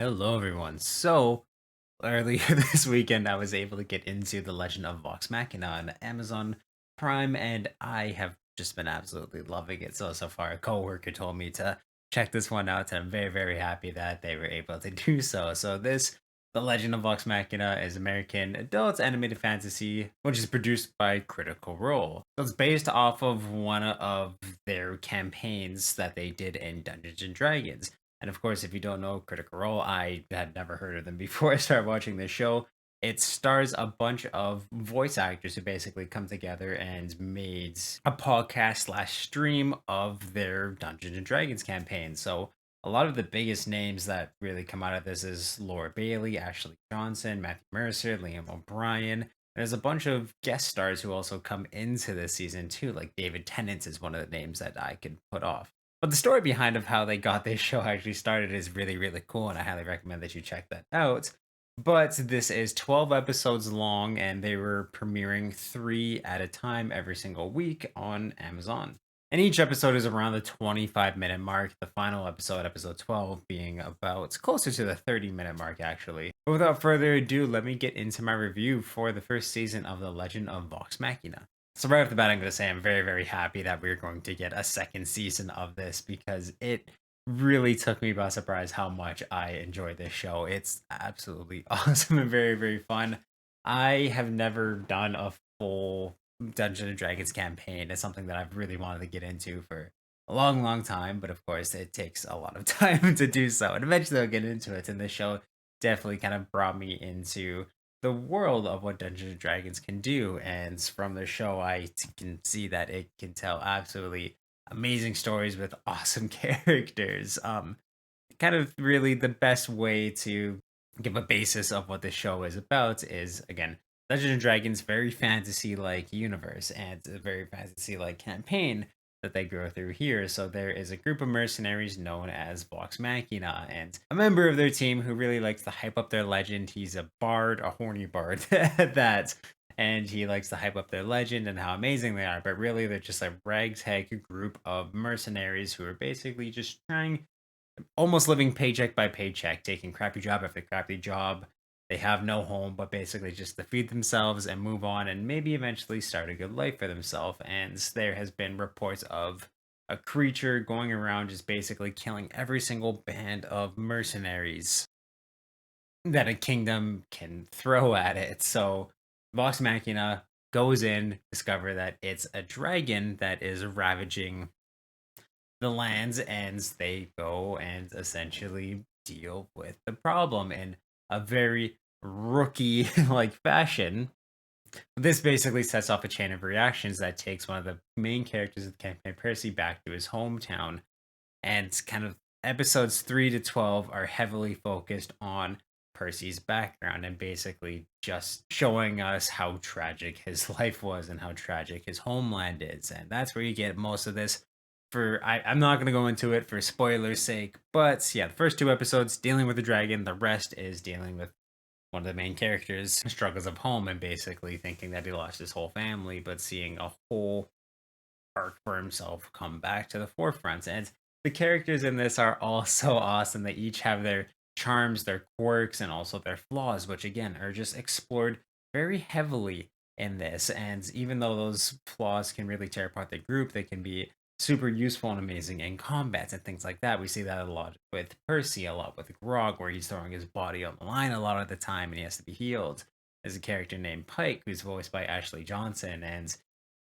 Hello, everyone. So, earlier this weekend, I was able to get into The Legend of Vox Machina on Amazon Prime, and I have just been absolutely loving it so far. A coworker told me to check this one out, and I'm very happy that they were able to do so. The Legend of Vox Machina, is American adult animated fantasy, which is produced by Critical Role. So it's based off of one of their campaigns that they did in Dungeons and Dragons. And of course, if you don't know Critical Role, I had never heard of them before I started watching this show. It stars a bunch of voice actors who basically come together and made a podcast slash stream of their Dungeons and Dragons campaign. So a lot of the biggest names that really come out of this is Laura Bailey, Ashley Johnson, Matthew Mercer, Liam O'Brien. There's a bunch of guest stars who also come into this season too, like David Tennant is one of the names that I could put off. But the story behind of how they got this show actually started is really cool, and I highly recommend that you check that out. But this is 12 episodes long, and they were premiering 3 at a time every single week on Amazon. And each episode is around the 25-minute mark, the final episode, episode 12, being about closer to the 30-minute mark, actually. But without further ado, let me get into my review for the first season of The Legend of Vox Machina. So right off the bat, I'm going to say I'm very happy that we're going to get a second season of this because it really took me by surprise how much I enjoyed this show. It's absolutely awesome and very fun. I have never done a full Dungeons and Dragons campaign. It's something that I've really wanted to get into for a long time, but of course it takes a lot of time to do so. And eventually I'll get into it. And this show definitely kind of brought me into the world of what Dungeons and Dragons can do. And from the show, can see that it can tell absolutely amazing stories with awesome characters. Kind of really the best way to give a basis of what the show is about is again Dungeons and Dragons very fantasy like universe and a very fantasy like campaign that they go through here. So there is a group of mercenaries known as Vox Machina, and a member of their team who really likes to hype up their legend. He's a bard, a horny bard at that, and he likes to hype up their legend and how amazing they are. But really, they're just a ragtag group of mercenaries who are basically just trying, almost living paycheck by paycheck, taking crappy job after crappy job. They have no home, but basically just to feed themselves and move on and maybe eventually start a good life for themselves. And there has been reports of a creature going around just basically killing every single band of mercenaries that a kingdom can throw at it. So Vox Machina goes in, discover that it's a dragon that is ravaging the lands, and they go and essentially deal with the problem in a very rookie like fashion. This basically sets off a chain of reactions that takes one of the main characters of the campaign, Percy, back to his hometown. And kind of episodes 3 to 12 are heavily focused on Percy's background and basically just showing us how tragic his life was and how tragic his homeland is. And that's where you get most of this. I'm not going to go into it for spoilers' sake, but yeah, the first 2 episodes dealing with the dragon, the rest is dealing with one of the main characters' struggles of home and basically thinking that he lost his whole family, but seeing a whole arc for himself come back to the forefront. And the characters in this are all so awesome. They each have their charms, their quirks, and also their flaws, which again are just explored very heavily in this. And even though those flaws can really tear apart the group, they can be super useful and amazing in combat and things like that. We see that a lot with Percy, a lot with Grog, where he's throwing his body on the line a lot of the time and he has to be healed. There's a character named Pike, who's voiced by Ashley Johnson, and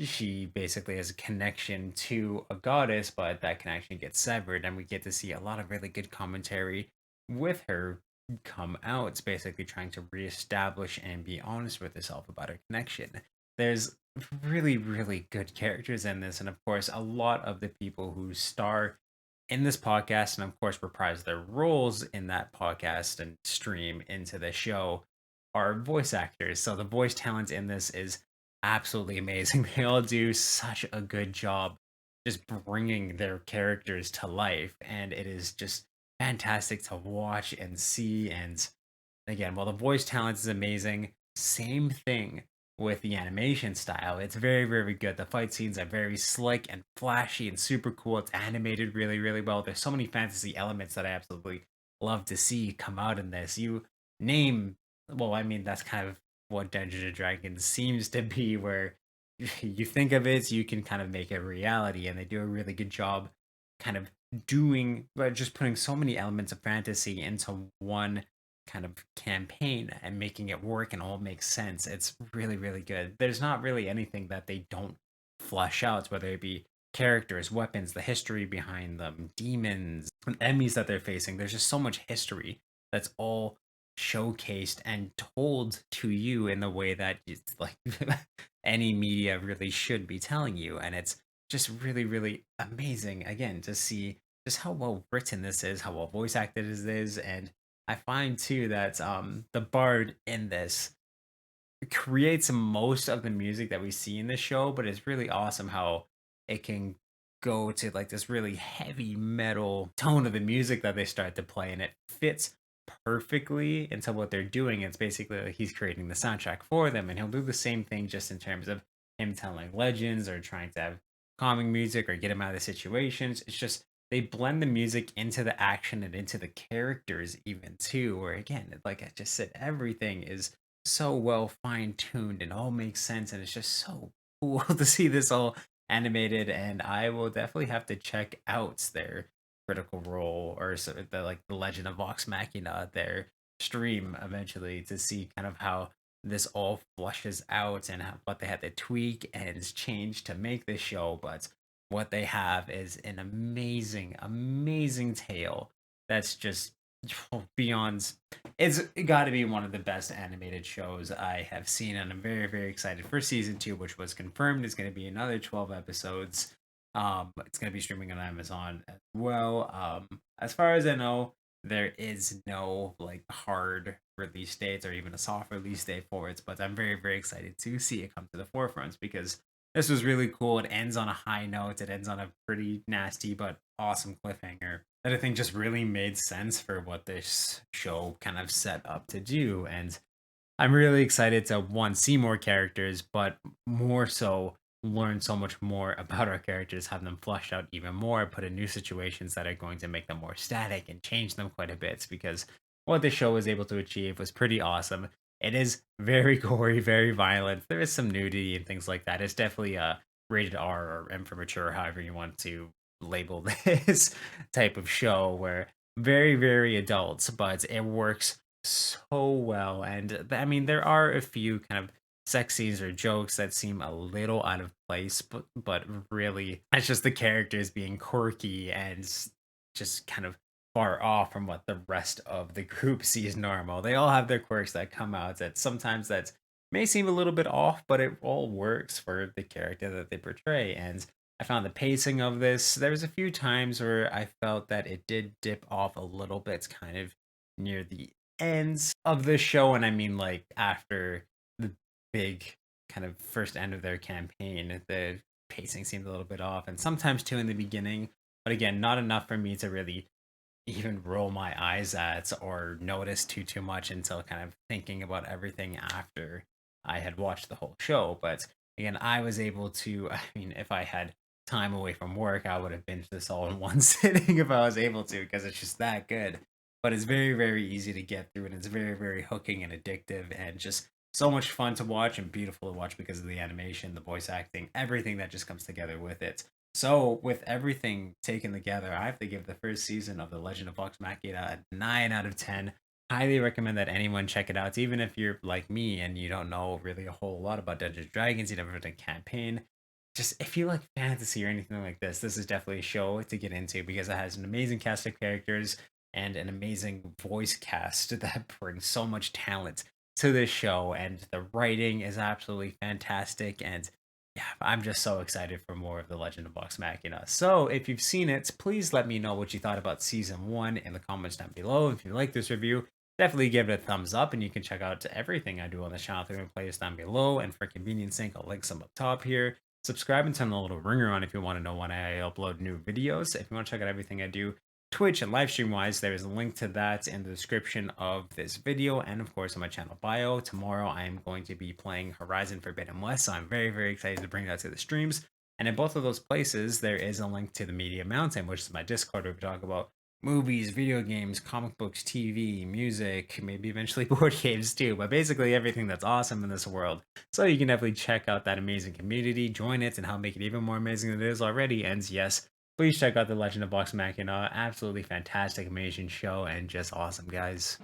she basically has a connection to a goddess, but that connection gets severed, and we get to see a lot of really good commentary with her come out. It's basically trying to reestablish and be honest with herself about her connection. There's really good characters in this, and of course, a lot of the people who star in this podcast and of course reprise their roles in that podcast and stream into the show are voice actors. So the voice talent in this is absolutely amazing. They all do such a good job just bringing their characters to life, and it is just fantastic to watch and see. And again, while the voice talent is amazing, same thing with the animation style. It's very good. The fight scenes are very slick and flashy and super cool. It's animated really well. There's so many fantasy elements that I absolutely love to see come out in this. You name, well, I mean, that's kind of what Dungeons and Dragons seems to be, where you think of it, you can kind of make it reality, and they do a really good job kind of doing, but just putting so many elements of fantasy into one kind of campaign and making it work and all make sense. It's really, really good. There's not really anything that they don't flesh out, whether it be characters, weapons, the history behind them, demons, and enemies that they're facing. There's just so much history that's all showcased and told to you in the way that it's like any media really should be telling you. And it's just really, really amazing again to see just how well written this is, how well voice acted this is. And I find too that the bard in this creates most of the music that we see in the show, but it's really awesome how it can go to like this really heavy metal tone of the music that they start to play, and it fits perfectly into what they're doing. It's basically like he's creating the soundtrack for them, and he'll do the same thing just in terms of him telling legends or trying to have calming music or get him out of situations. It's just they blend the music into the action and into the characters even too, where again, like I just said, everything is so well fine tuned and all makes sense, and it's just so cool to see this all animated. And I will definitely have to check out their Critical Role or the like the Legend of Vox Machina, their stream eventually, to see kind of how this all flushes out and what they had to tweak and change to make this show. But what they have is an amazing, amazing tale that's just beyond, it's got to be one of the best animated shows I have seen, and I'm very, very excited for season two, which was confirmed is going to be another 12 episodes. It's going to be streaming on Amazon as well. As far as I know, there is no like hard release dates or even a soft release date for it, but I'm very, very excited to see it come to the forefront because this was really cool. It ends on a high note. It ends on a pretty nasty but awesome cliffhanger that I think just really made sense for what this show kind of set up to do. And I'm really excited to one see more characters, but more so learn so much more about our characters, have them fleshed out even more, put in new situations that are going to make them more static and change them quite a bit. Because what the show was able to achieve was pretty awesome. It is very gory, very violent. There is some nudity and things like that. It's definitely a rated R or M for mature, however you want to label this type of show, where very, very adults, but it works so well. And I mean, there are a few kind of sex scenes or jokes that seem a little out of place, but really, it's just the characters being quirky and just kind of far off from what the rest of the group sees normal. They all have their quirks that come out that sometimes that may seem a little bit off, but it all works for the character that they portray. And I found the pacing of this. There was a few times where I felt that it did dip off a little bit, kind of near the ends of the show, and I mean like after the big kind of first end of their campaign, the pacing seemed a little bit off, and sometimes too in the beginning. But again, not enough for me to really even roll my eyes at or notice too much until kind of thinking about everything after I had watched the whole show. But again, I was able to, I mean, if I had time away from work, I would have binged this all in one sitting if I was able to, because it's just that good. But it's very, very easy to get through, and it's very, very hooking and addictive, and just so much fun to watch and beautiful to watch because of the animation, the voice acting, everything that just comes together with it. So, with everything taken together, I have to give the first season of The Legend of Vox Machina a 9 out of 10. Highly recommend that anyone check it out, even if you're like me and you don't know really a whole lot about Dungeons and Dragons, you never done a campaign. Just if you like fantasy or anything like this is definitely a show to get into because it has an amazing cast of characters and an amazing voice cast that brings so much talent to this show. And the writing is absolutely fantastic. And yeah, I'm just so excited for more of The Legend of Vox Machina. So, if you've seen it, please let me know what you thought about season one in the comments down below. If you like this review, definitely give it a thumbs up, and you can check out everything I do on the channel through the playlist down below. And for convenience sake, I'll link some up top here. Subscribe and turn the little ringer on if you want to know when I upload new videos. If you want to check out everything I do, Twitch and live stream wise, there is a link to that in the description of this video and of course on my channel bio. Tomorrow I am going to be playing Horizon Forbidden West, so I'm very, very excited to bring that to the streams. And in both of those places, there is a link to the Media Mountain, which is my Discord where we talk about movies, video games, comic books, TV, music, maybe eventually board games too, but basically everything that's awesome in this world. So you can definitely check out that amazing community, join it, and help make it even more amazing than it is already. And yes, please check out The Legend of Vox Machina. Absolutely fantastic, amazing show, and just awesome, guys.